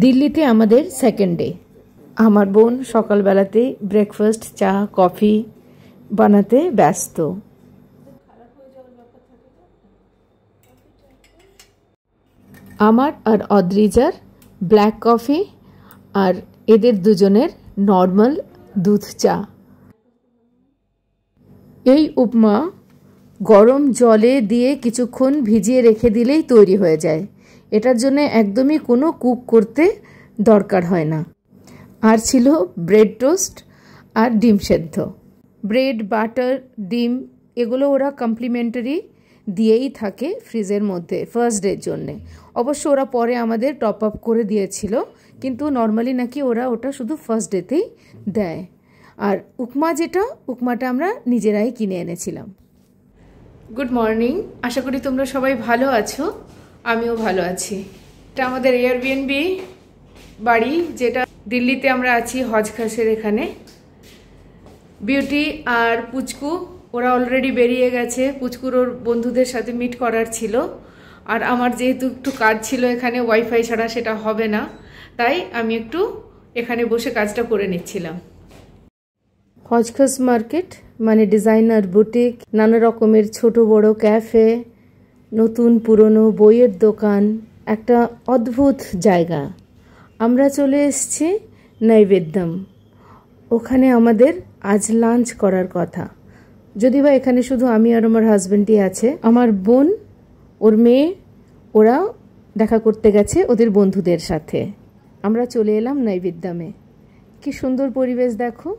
দিল্লিতে আমাদের second day. আমার বোন সকালবেলাতেই ব্রেকফাস্ট চা কফি বানাতে ব্যস্ত। আমার আর অদ্রিজার ব্ল্যাক কফি আর এদের দুজনের নর্মাল দুধ চা। এই উপমা গরম জলে দিয়ে কিছুক্ষণ ভিজিয়ে রেখে দিলেই তৈরি হয়ে যায়। এটার জন্য একদমই কোনো কুক করতে দরকার হয় না। আর ছিল ব্রেড টোস্ট আর ডিম সেদ্ধ। ব্রেড বাটার ডিম এগুলো ওরা কমপ্লিমেন্টারি দিয়েই থাকে ফ্রিজের মধ্যে ফার্স্ট ডের জন্যে। অবশ্য ওরা পরে আমাদের টপ আপ করে দিয়েছিল, কিন্তু নর্মালি নাকি ওরা ওটা শুধু ফার্স্ট ডেতেই দেয়। আর উপমাটা আমরা নিজেরাই কিনে এনেছিলাম। গুড মর্নিং, আশা করি তোমরা সবাই ভালো আছো। আমিও ভালো আছি। এটা আমাদের এয়ারবিএনবি বাড়ি, যেটা দিল্লিতে আমরা আছি হজখাসের এখানে। বিউটি আর পুচকু ওরা অলরেডি বেরিয়ে গেছে। পুচকুর ওর বন্ধুদের সাথে মিট করার ছিল, আর আমার যেহেতু একটু কাজ ছিল এখানে, ওয়াইফাই ছাড়া সেটা হবে না, তাই আমি একটু এখানে বসে কাজটা করে নিচ্ছিলাম। হজখাস মার্কেট মানে ডিজাইনার বুটিক, নানা রকমের ছোট বড় ক্যাফে, নতুন পুরনো বইয়ের দোকান, একটা অদ্ভুত জায়গা। আমরা চলে এসেছি নৈবেদ্যম। ওখানে আমাদের আজ লাঞ্চ করার কথা। যদি বা এখানে শুধু আমি আর আমার হাজব্যান্ডই আছে। আমার বোন, ওর মেয়ে, ওরা দেখা করতে গেছে ওদের বন্ধুদের সাথে। আমরা চলে এলাম নৈবেদ্যমে। কি সুন্দর পরিবেশ দেখো।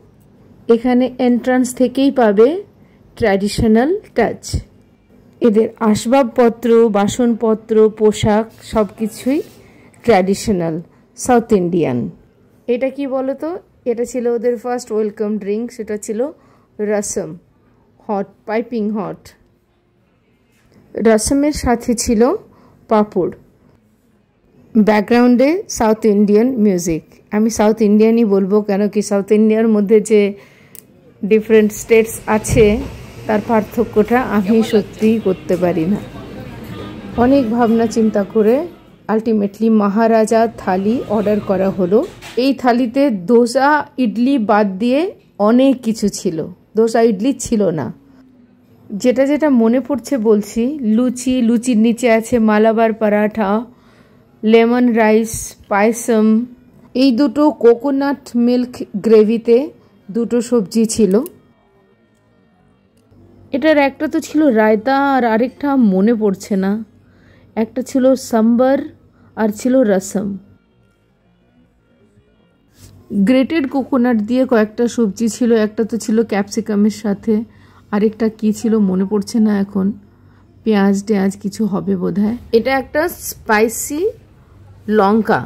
এখানে এন্ট্রান্স থেকেই পাবে ট্র্যাডিশনাল টাচ। এদের আসবাবপত্র, বাসনপত্র, পোশাক সব কিছুই ট্র্যাডিশনাল সাউথ ইন্ডিয়ান। এটা কি বলো তো, এটা ছিল ওদের ফার্স্ট ওয়েলকাম ড্রিঙ্ক। সেটা ছিল রসম, হট, পাইপিং হট। রসমের সাথে ছিল পাপড়। ব্যাকগ্রাউন্ডে সাউথ ইন্ডিয়ান মিউজিক। আমি সাউথ ইন্ডিয়ানই বলবো, কেন কি সাউথ ইন্ডিয়ার মধ্যে যে ডিফারেন্ট স্টেটস আছে তার পার্থক্যটা আমি সত্যিই করতে পারি না। অনেক ভাবনা চিন্তা করে আলটিমেটলি মহারাজা থালি অর্ডার করা হলো। এই থালিতে দোসা ইডলি বাদ দিয়ে অনেক কিছু ছিল। দোসা ইডলি ছিল না। যেটা যেটা মনে পড়ছে বলছি। লুচির নিচে আছে মালাবার পরাঠা, লেমন রাইস, পায়সম। এই দুটো কোকোনাট মিল্ক গ্রেভিতে দুটো সবজি ছিল। এটার একটা তো ছিল রায়তা, আর আরেকটা মনে পড়ছে না। একটা ছিল সাম্বার আর ছিল রসম। গ্রেটেড কোকোনাট দিয়ে কয়েকটা সবজি ছিল। একটা তো ছিল ক্যাপসিকামের সাথে, আরেকটা কি ছিল মনে পড়ছে না এখন। পেঁয়াজ কিছু হবে বোধহয়। এটা একটা স্পাইসি লঙ্কা।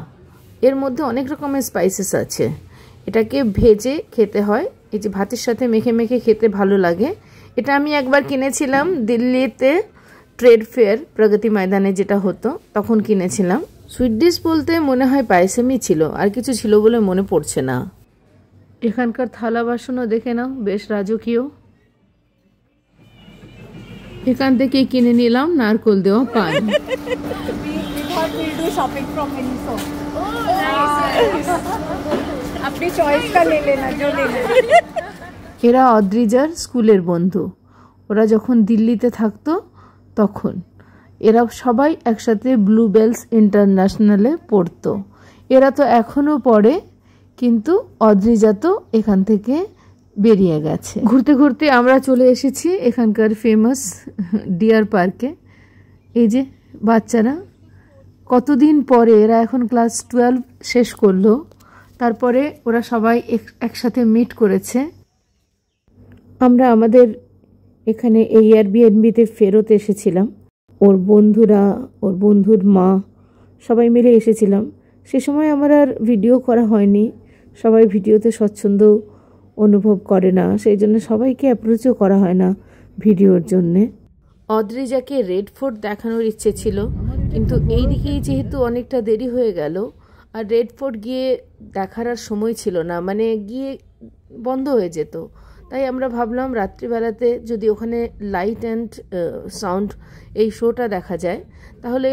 এর মধ্যে অনেক রকমের স্পাইসেস আছে। এটাকে ভেজে খেতে হয়। এই যে ভাতের সাথে মেখে মেখে খেতে ভালো লাগে। এটা আমি একবার কিনেছিলাম দিল্লিতে ট্রেড ফেয়ার, প্রগতি ময়দানে যেটা হতো, তখন কিনেছিলাম। সুইট ডিশ বলতে মনে হয় পায়সমই ছিল, আর কিছু ছিল বলে মনে পড়ছে না। এখানকার থালা বাসনও দেখে নাও, বেশ রাজকীয়। এখান থেকে কিনে নিলাম নারকোল দেওয়া পান। अपनी चॉइस का ले लेना जो लेना। এরা অদ্রিজার স্কুলের বন্ধু। ওরা যখন দিল্লিতে থাকতো তখন এরা সবাই একসাথে ব্লু বেলস ইন্টারন্যাশনালে পড়তো। এরা তো এখনও পড়ে, কিন্তু অদ্রিজা তো এখান থেকে বেরিয়ে গেছে। ঘুরতে ঘুরতে আমরা চলে এসেছি এখানকার ফেমাস ডিয়ার পার্কে। এই যে বাচ্চারা, কতদিন পরে এরা এখন ক্লাস 12 শেষ করলো, তারপরে ওরা সবাই একসাথে মিট করেছে। আমরা আমাদের এখানে এই এয়ারবিএনবিতে ফেরত এসেছিলাম। ওর বন্ধুরা, ওর বন্ধুর মা, সবাই মিলে এসেছিলাম। সে সময় আমার আর ভিডিও করা হয়নি। সবাই ভিডিওতে স্বচ্ছন্দ অনুভব করে না, সেই জন্য সবাইকে অ্যাপ্রোচও করা হয় না ভিডিওর জন্যে। অদ্রিজাকে রেড ফোর্ট দেখানোর ইচ্ছে ছিল, কিন্তু এই দিকেই যেহেতু অনেকটা দেরি হয়ে গেল, আর রেড ফোর্ট গিয়ে দেখার আর সময় ছিল না, মানে গিয়ে বন্ধ হয়ে যেত। তাই আমরা ভাবলাম রাত্রিবেলাতে যদি ওখানে লাইট অ্যান্ড সাউন্ড এই শোটা দেখা যায়, তাহলে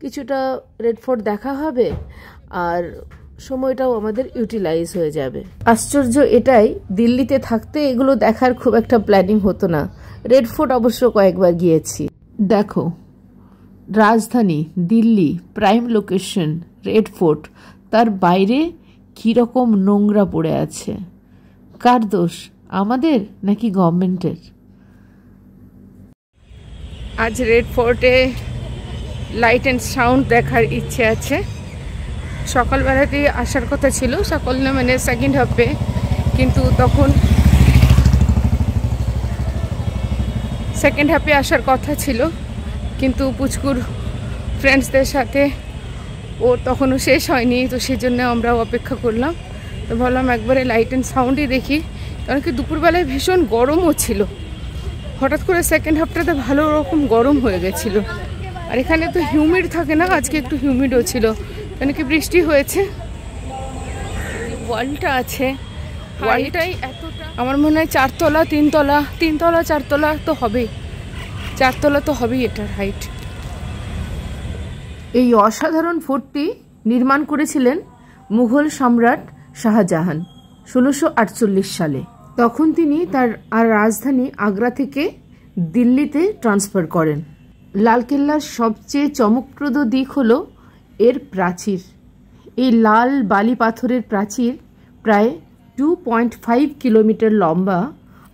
কিছুটা রেড ফোর্ট দেখা হবে, আর সময়টাও আমাদের ইউটিলাইজ হয়ে যাবে। আশ্চর্য এটাই, দিল্লিতে থাকতে এগুলো দেখার খুব একটা প্ল্যানিং হতো না। রেড ফোর্ট অবশ্য কয়েকবার গিয়েছি। দেখো, রাজধানী Delhi, prime location red fort, তার বাইরে কীরকম নোংরা পড়ে আছে। কার দোষ, আমাদের নাকি গভর্নমেন্টের? আজ রেড ফোর্টে লাইট অ্যান্ড সাউন্ড দেখার ইচ্ছে আছে। সকালবেলাতেই আসার কথা ছিল, সকাল না মানে সেকেন্ড হাফে, কিন্তু তখন সেকেন্ড হাফে আসার কথা ছিল, কিন্তু পুচকুর ফ্রেন্ডসদের সাথে ওর তখনও শেষ হয়নি, তো সেই জন্য আমরাও অপেক্ষা করলাম। তো ভাবলাম একবারে লাইট অ্যান্ড সাউন্ডই দেখি, কারণ কি দুপুরবেলায় ভীষণ গরমও ছিল। হঠাৎ করে সেকেন্ড হাফটাতে ভালো রকম গরম হয়ে গেছিলো। আর এখানে তো হিউমিড থাকে না, আজকে একটু হিউমিডও ছিল, কেন কি বৃষ্টি হয়েছে। ওয়ালটা আছে, ওয়ালটাই এতটা, আমার মনে হয় 4 তলা 3 তলা, 3 তলা 4 তলা তো হবেই, 4 তলা তো হবেই এটার হাইট। এই অসাধারণ ফোর্টটি নির্মাণ করেছিলেন মুঘল সম্রাট শাহজাহান 1648 সালে। তখন তিনি তার রাজধানী আগ্রা থেকে দিল্লিতে ট্রান্সফার করেন। লালকেল্লার সবচেয়ে চমকপ্রদ দিক হলো এর প্রাচীর। এই লাল বালি পাথরের প্রাচীর প্রায় 2.5 কিলোমিটার লম্বা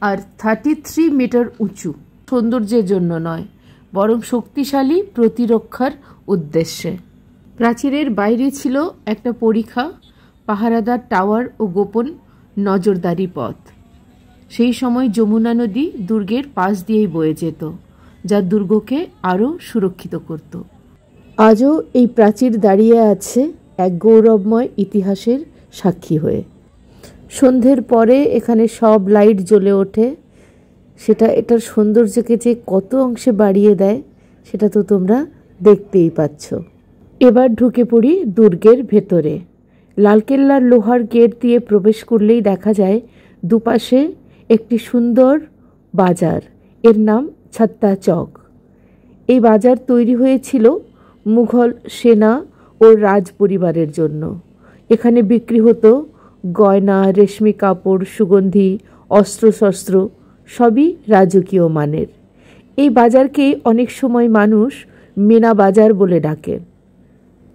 আর 33 মিটার উঁচু। সৌন্দর্যের জন্য নয়, বরং শক্তিশালী প্রতিরক্ষার উদ্দেশ্যে। প্রাচীরের বাইরে ছিল একটা পরিখা, পাহারাদার টাওয়ার ও গোপন নজরদারি পথ। সেই সময় যমুনা নদী দুর্গের পাশ দিয়েই বয়ে যেত, যা দুর্গকে আরও সুরক্ষিত করত। আজও এই প্রাচীর দাঁড়িয়ে আছে এক গৌরবময় ইতিহাসের সাক্ষী হয়ে। সন্ধ্যের পরে এখানে সব লাইট জ্বলে ওঠে, সেটা এটার সৌন্দর্যকে যে কত অংশে বাড়িয়ে দেয় সেটা তো তোমরা দেখতেই পাচ্ছ। এবার ঢুকে পড়ি দুর্গের ভেতরে। লালকেল্লার লোহার গেট দিয়ে প্রবেশ করলেই দেখা যায় দুপাশে একটি সুন্দর বাজার, এর নাম ছাত্তা চক। এই বাজার তৈরি হয়েছিল মুঘল সেনা ও রাজ পরিবারের জন্য। এখানে বিক্রি হতো গয়না, রেশমি কাপড়, সুগন্ধি, অস্ত্রশস্ত্র, সবই রাজকীয় মানের। এই বাজারকেই অনেক সময় মানুষ মিনা বাজার বলে ডাকে।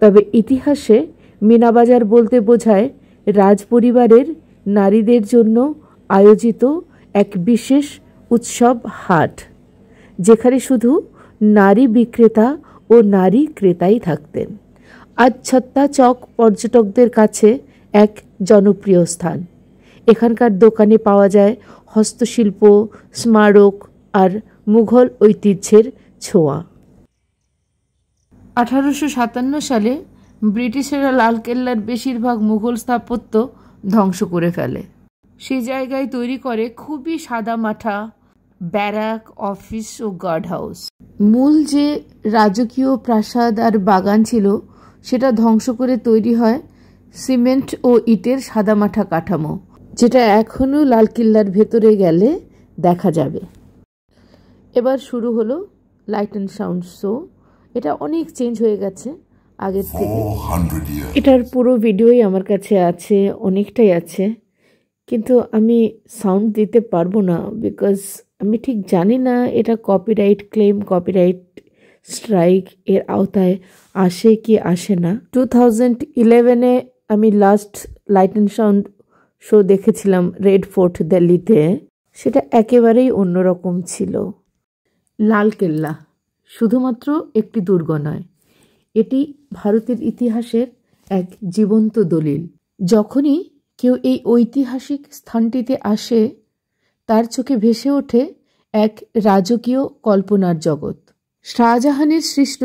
তবে ইতিহাসে মিনা বাজার বলতে বোঝায় রাজপরিবারের নারীদের জন্য আয়োজিত এক বিশেষ উৎসব হাট, যেখানে শুধু নারী বিক্রেতা ও নারী ক্রেতাই থাকতেন। আজ ছাত্তা চক পর্যটকদের কাছে এক জনপ্রিয় স্থান। এখানকার দোকানে পাওয়া যায় হস্তশিল্প, স্মারক আর মুঘল ঐতিহ্যের ছোঁয়া। 1857 সালে ব্রিটিশেরা লালকেল্লার বেশিরভাগ মুঘল স্থাপত্য ধ্বংস করে ফেলে। সেই জায়গায় তৈরি করে খুবই সাদামাঠা ব্যারাক, অফিস ও গার্ড হাউস। মূল যে রাজকীয় প্রাসাদ আর বাগান ছিল সেটা ধ্বংস করে তৈরি হয় সিমেন্ট ও ইটের সাদামাঠা কাঠামো, যেটা এখনও লালকেল্লার ভেতরে গেলে দেখা যাবে। এবার শুরু হলো লাইট অ্যান্ড সাউন্ড শো। এটা অনেক চেঞ্জ হয়ে গেছে আগের থেকে। এটার পুরো ভিডিওই আমার কাছে আছে, অনেকটাই আছে, কিন্তু আমি সাউন্ড দিতে পারবো না, বিকজ আমি ঠিক জানি না এটা কপিরাইট ক্লেম, কপিরাইট স্ট্রাইক এর আওতায় আসে কি আসে না। 2011-এ আমি last light and sound show দেখেছিলাম রেড ফোর্ট দিল্লিতে। সেটা একেবারেই অন্যরকম ছিল। লালকেল্লা শুধুমাত্র একটি দুর্গ নয়, এটি ভারতের ইতিহাসের এক জীবন্ত দলিল। যখনই কেউ এই ঐতিহাসিক স্থানটিতে আসে, তার চোখে ভেসে ওঠে এক রাজকীয় কল্পনার জগৎ। শাহজাহানের সৃষ্ট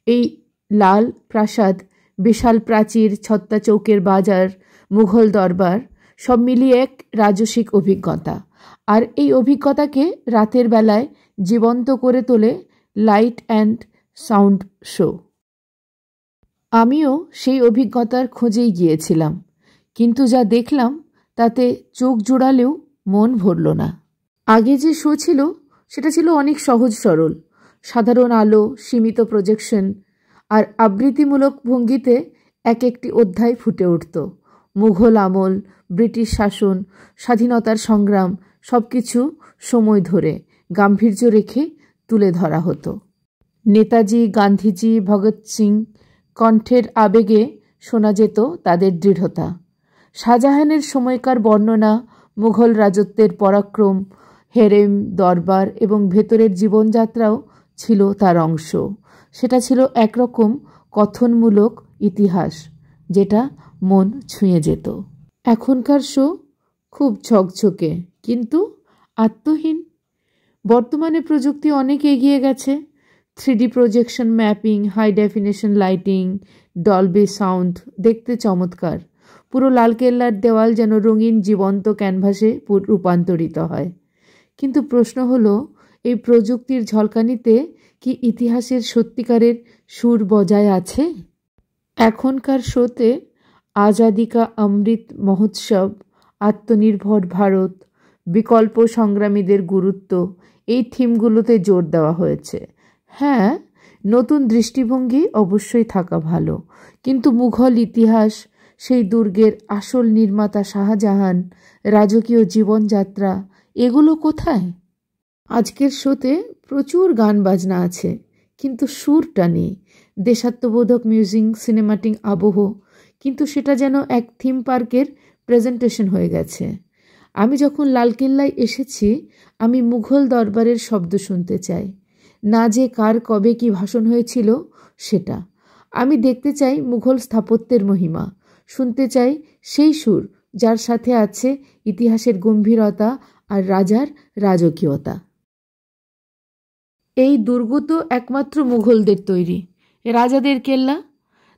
এই লাল প্রাসাদ, বিশাল প্রাচীর, ছত্তা চৌকের বাজার, মুঘল দরবার সব মিলিয়ে এক রাজসিক অভিজ্ঞতা। আর এই অভিজ্ঞতাকে রাতের বেলায় জীবন্ত করে তোলে লাইট অ্যান্ড সাউন্ড শো। আমিও সেই অভিজ্ঞতার খোঁজেই গিয়েছিলাম, কিন্তু যা দেখলাম তাতে চোখ জোড়ালেও মন ভরল না। আগে যে শো ছিল সেটা ছিল অনেক সহজ সরল, সাধারণ আলো, সীমিত প্রজেকশন আর আবৃত্তিমূলক ভঙ্গিতে এক একটি অধ্যায় ফুটে উঠত। মুঘল আমল, ব্রিটিশ শাসন, স্বাধীনতার সংগ্রাম সব কিছু সময় ধরে গাম্ভীর্য রেখে তুলে ধরা হতো। নেতাজি, গান্ধীজি, ভগৎ সিং কণ্ঠের আবেগে শোনা যেত তাদের দৃঢ়তা। শাহজাহানের সময়কার বর্ণনা, মুঘল রাজত্বের পরাক্রম, হেরেম, দরবার এবং ভেতরের জীবনযাত্রাও ছিল তার অংশ। সেটা ছিল একরকম কথনমূলক ইতিহাস, যেটা মন ছুঁয়ে যেত। এখনকার শো খুব ঝকঝকে কিন্তু আত্মহীন। বর্তমানে প্রযুক্তি অনেক এগিয়ে গেছে। 3D projection, mapping, high definition lighting, Dolby sound, দেখতে চমৎকার। পুরো লালকেল্লার দেওয়াল যেন রঙিন জীবন্ত ক্যানভাসে রূপান্তরিত হয়। কিন্তু প্রশ্ন হলো, এই প্রযুক্তির ঝলকানিতে কি ইতিহাসের সত্যিকারের সুর বজায় আছে? এখনকার শোতে আজাদি কা অমৃত মহোৎসব, আত্মনির্ভর ভারত, বিকল্প সংগ্রামীদের গুরুত্ব, এই থিমগুলোতে জোর দেওয়া হয়েছে। হ্যাঁ, নতুন দৃষ্টিভঙ্গি অবশ্যই থাকা ভালো, কিন্তু মুঘল ইতিহাস, সেই দুর্গের আসল নির্মাতা শাহজাহান, রাজকীয় জীবনযাত্রা, এগুলো কোথায়? আজকের শোতে প্রচুর গান বাজনা আছে, কিন্তু সুরটা নেই। দেশাত্মবোধক মিউজিক, সিনেমাটিক আবহ, কিন্তু সেটা যেন এক থিম পার্কের প্রেজেন্টেশন হয়ে গেছে। আমি যখন লালকেল্লায় এসেছি, আমি মুঘল দরবারের শব্দ শুনতে চাই, না যে কার কবে কি ভাষণ হয়েছিল সেটা। আমি দেখতে চাই মুঘল স্থাপত্যের মহিমা, শুনতে চাই সেই সুর যার সাথে আছে ইতিহাসের গম্ভীরতা আর রাজার রাজকীয়তা। এই দুর্গ তো একমাত্র মুঘলদের তৈরি, রাজাদের কেল্লা।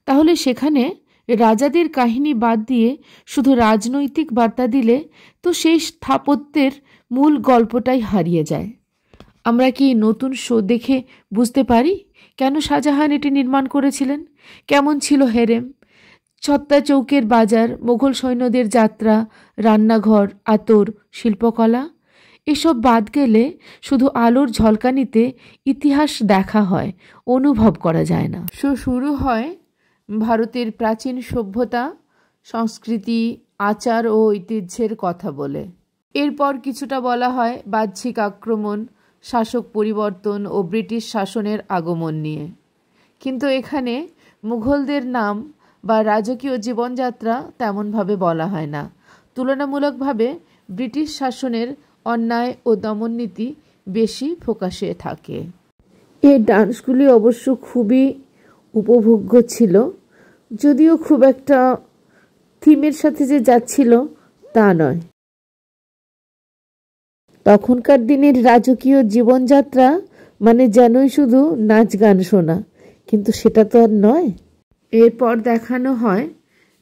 তাহলে সেখানে রাজাদের কাহিনী বাদ দিয়ে শুধু রাজনৈতিক বার্তা দিলে তো সেই স্থাপত্যের মূল গল্পটাই হারিয়ে যায়। আমরা কি নতুন শো দেখে বুঝতে পারি কেন শাহজাহান এটি নির্মাণ করেছিলেন? কেমন ছিল হেরেম, ছত্তা চৌকের বাজার, মোগল সৈন্যদের যাত্রা, রান্নাঘর, আতর, শিল্পকলা? এসব বাদ গেলে শুধু আলোর ঝলকানিতে ইতিহাস দেখা হয়, অনুভব করা যায় না। শো শুরু হয় ভারতের প্রাচীন সভ্যতা, সংস্কৃতি, আচার ও ঐতিহ্যের কথা বলে। এরপর কিছুটা বলা হয় বাহ্যিক আক্রমণ, শাসক পরিবর্তন ও ব্রিটিশ শাসনের আগমন নিয়ে। কিন্তু এখানে মুঘলদের নাম বা রাজকীয় জীবনযাত্রা তেমনভাবে বলা হয় না। তুলনামূলকভাবে ব্রিটিশ শাসনের অন্যায় ও দমননীতি বেশি ফোকাসে থাকে। এই ডান্সগুলি অবশ্য খুবই উপভোগ্য ছিল, যদিও খুব একটা থিমের সাথে যে যাচ্ছিল তা নয়। তখনকার দিনের রাজকীয় জীবনযাত্রা মানে যেনই শুধু নাচ গান শোনা, কিন্তু সেটা তো আর নয়। এরপর দেখানো হয়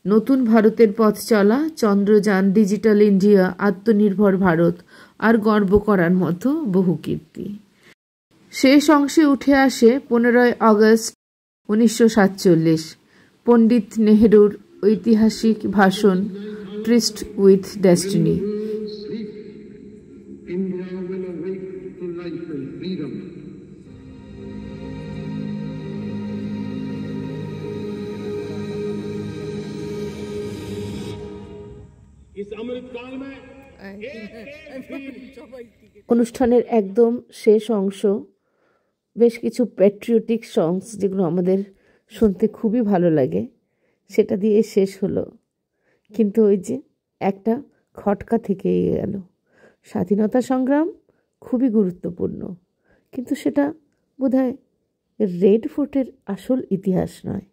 নতুন ভারতের পথ চলা, চন্দ্রযান, ডিজিটাল ইন্ডিয়া, আত্মনির্ভর ভারত আর গর্ব করার মতো বহু কীর্তি। শেষ অংশে উঠে আসে 15 আগস্ট 1947, পণ্ডিত নেহরুর ঐতিহাসিক ভাষণ ট্রিস্ট উইথ ডেস্টিনি। অনুষ্ঠানের একদম শেষ অংশ, বেশ কিছু প্যাট্রিয়টিক সংস যেগুলো আমাদের শুনতে খুবই ভালো লাগে, সেটা দিয়ে শেষ হলো। কিন্তু ওই যে একটা খটকা থেকেই গেল। স্বাধীনতা সংগ্রাম খুবই গুরুত্বপূর্ণ, কিন্তু সেটা বোধহয় রেড ফোর্টের আসল ইতিহাস নয়।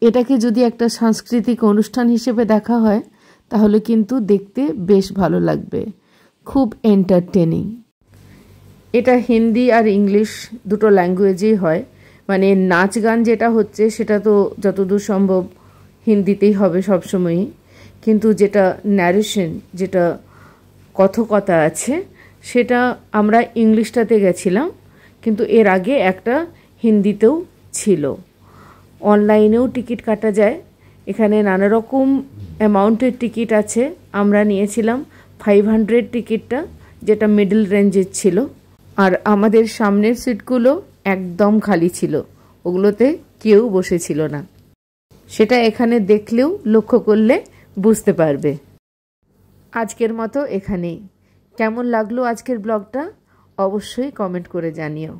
এটাকে যদি একটা সাংস্কৃতিক অনুষ্ঠান হিসেবে দেখা হয় তাহলে কিন্তু দেখতে বেশ ভালো লাগবে, খুব এন্টারটেনিং। এটা হিন্দি আর ইংলিশ দুটো ল্যাঙ্গুয়েজেই হয়, মানে নাচ গান যেটা হচ্ছে সেটা তো যতদূর সম্ভব হিন্দিতেই হবে সবসময়ই, কিন্তু যেটা ন্যারেশন, যেটা কথকতা আছে, সেটা আমরা ইংলিশটাতে গেছিলাম, কিন্তু এর আগে একটা হিন্দিতেও ছিল। অনলাইনেও টিকিট কাটা যায়, এখানে নানা রকম অ্যামাউন্টের টিকিট আছে। আমরা নিয়েছিলাম 500 টিকিটটা, যেটা মিডল রেঞ্জের ছিল, আর আমাদের সামনের সিটগুলো একদম খালি ছিল, ওগুলোতে কেউ বসেছিল না। সেটা এখানে দেখলেও লক্ষ্য করলে বুঝতে পারবে। আজকের মতো এখানেই। কেমন লাগলো আজকের ব্লগটা অবশ্যই কমেন্ট করে জানিও।